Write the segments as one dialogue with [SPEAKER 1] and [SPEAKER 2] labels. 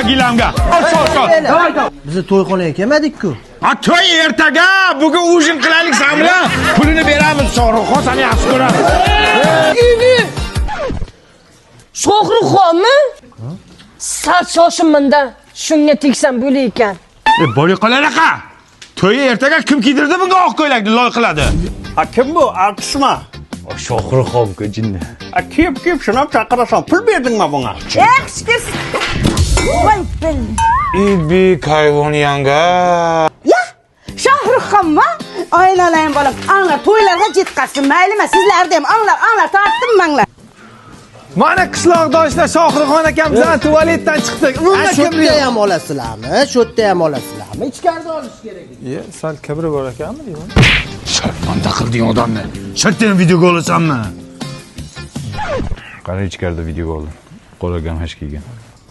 [SPEAKER 1] gilamga. Sol.
[SPEAKER 2] Bizni to'yxonaga kelmadik-ku.
[SPEAKER 1] Ha, to'y ertaga. Bugun ujin qilaylik sen bilan. Pulini beramiz, Shohruxxon seni yaxshi ko'ramiz.
[SPEAKER 3] Shohruxxonmi? Sal shoshimanda. Shunga tegsam bo'lar ekan.
[SPEAKER 1] Bo'li qolaraqa. To'y ertaga kim kiydirdi bunga oq ko'ylakni loy qiladi?
[SPEAKER 4] Ha, kim bu? Artistmi?
[SPEAKER 1] Shohruxxon-ku jinni.
[SPEAKER 4] Ha, kiyib shunab chaqirasan. Pul berdingmi bunga?
[SPEAKER 5] Yaxshi. Voy bil.
[SPEAKER 1] İbi kayvon yanga.
[SPEAKER 5] Ya, Shohruxxonmi? Oilalang bo'lib, anglar to'ylarga yetkazsin. Maylimi? Sizlarda ham anglar tortdim manglar.
[SPEAKER 6] Mana qishloqdoshlar Shohruxxon akam bilan tualetdan chiqdik. Umuman
[SPEAKER 2] Shu yerda ham olasizlarmi? Shu yerda ham olasizlarmi? Ichkarida olish kerak.
[SPEAKER 6] Sal kibri bor ekanmi deyman.
[SPEAKER 1] Sharmanda qilding odamni. Shartdan videoga olasanmi? Qara ichkarida videoga oldim. Qo'lga hech kelgan.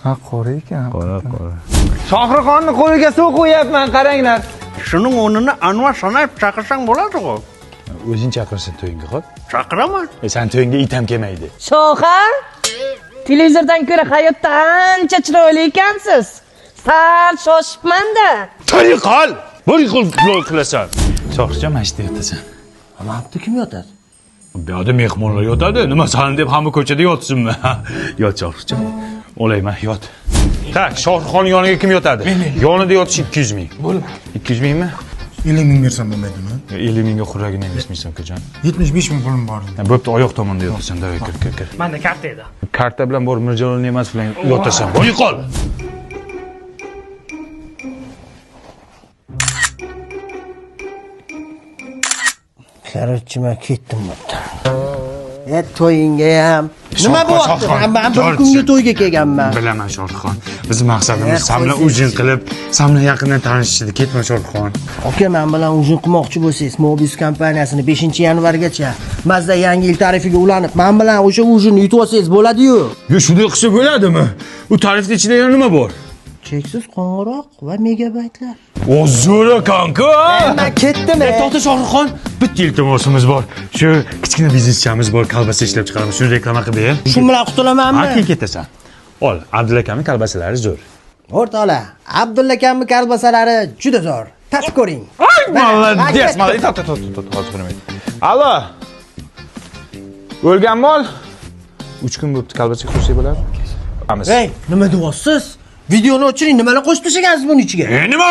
[SPEAKER 6] Ha, qora ekan.
[SPEAKER 1] Qora.
[SPEAKER 6] Shohruxxonni qo'liga suv qo'yapman, qaranglar.
[SPEAKER 4] Shuning o'rnini Anvar sanayib chaqirsang bo'ladi-ku.
[SPEAKER 1] O'zing chaqirsin to'yingga, xo'p?
[SPEAKER 4] Chaqiraman.
[SPEAKER 1] Sen to'yingga it ham kelmaydi.
[SPEAKER 3] Shoha? Televizordan ko'ra hayotda ancha chiroyli ekansiz. Sal shoshibman-da.
[SPEAKER 1] To'y qol. Bir qil qilasan. Shohruxjon mashta yotasan.
[SPEAKER 2] Mana bu kim yotadi?
[SPEAKER 1] Bu yerda mehmonlar yotadi. Nima san deb hamma ko'chada yotsinmi? Yot Shohruxjon. Olayman, yot. Tak, Shohruxxon yoniga kim yotadi? Yonida yotish 200 ming.
[SPEAKER 6] Bo'ldi.
[SPEAKER 1] 200 mingmi?
[SPEAKER 7] 50 ming bersam bo'lmaydimi?
[SPEAKER 1] 50 mingga xurragini emishmisan, ukajon.
[SPEAKER 7] 75 ming pulim bor.
[SPEAKER 1] Bo'pti, oyoq tomonda yotasan, davay kir.
[SPEAKER 6] Menda karta edi.
[SPEAKER 1] Karta bilan borib Mirjalolning emas bilan yotasan. Bo'y qol.
[SPEAKER 2] Qarorchi men ketdim bo'pti. To'yingga ham. Nima bo'pti? Men bir kunga to'yga kelganman.
[SPEAKER 1] Bilaman Shohruxxon. Bizning maqsadimiz sen bilan ujin qilib, sen bilan yaqindan tanishishdi. Ketma Shohruxxon.
[SPEAKER 2] Aka, men bilan ujin qilmoqchi bo'lsangiz, Mobius kompaniyasini 5-yanvargacha Mazda yangi yil tarifiga ulanib, men bilan o'sha ujinni yutib olsangiz bo'ladi-yu.
[SPEAKER 1] Yo, shunday qilsa bo'ladimi? U tarifning ichida yana nima bor?
[SPEAKER 2] Cheksiz qo'ng'iroq va megabaytlar.
[SPEAKER 1] O zo'ra kanka.
[SPEAKER 2] Men ketdim.
[SPEAKER 1] To'xta Shohruxxon, bitta iltimosimiz bor. Shu kichkina bizneschamiz bor, kolbasa ishlab chiqaramiz. Shuni reklama qilib ber.
[SPEAKER 2] Shu bilan qutulamanmi?
[SPEAKER 1] Keyin ketasan. Ol, Abdulla akamning kolbasalari zo'r.
[SPEAKER 2] O'rtoqlar, Abdulla akamning kolbasalari juda zo'r. Tatib ko'ring.
[SPEAKER 1] Молодец, молодец. To'xta. Allo. O'lgan mol 3 kun bo'pti, kolbasa qo'ysak bo'ladi?
[SPEAKER 2] Hey, nima deyapsiz? Videoni o'chiring, nimalar qo'shib tashlagansiz buning ichiga?
[SPEAKER 1] Nima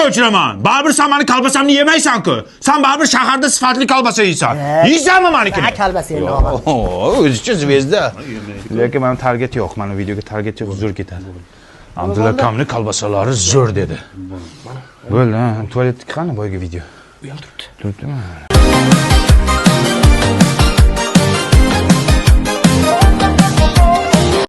[SPEAKER 1] o'chiraman? Baribir sen meni kolbasamni yemaysan-ku. Sen baribir shaharda sifatli kolbasa yeysan. Yeysanmi menikini?
[SPEAKER 2] Ha, kolbasa endi olman.
[SPEAKER 1] O'zicha zvezda. Lekin men target yo'q, mana videoga target yo'q, zo'r ketadi. Abdulla akamning kolbasalari zo'r dedi. Bo'ldi, tualetga qani boyagi video? Bu yoqda turibdi. Turibdimi?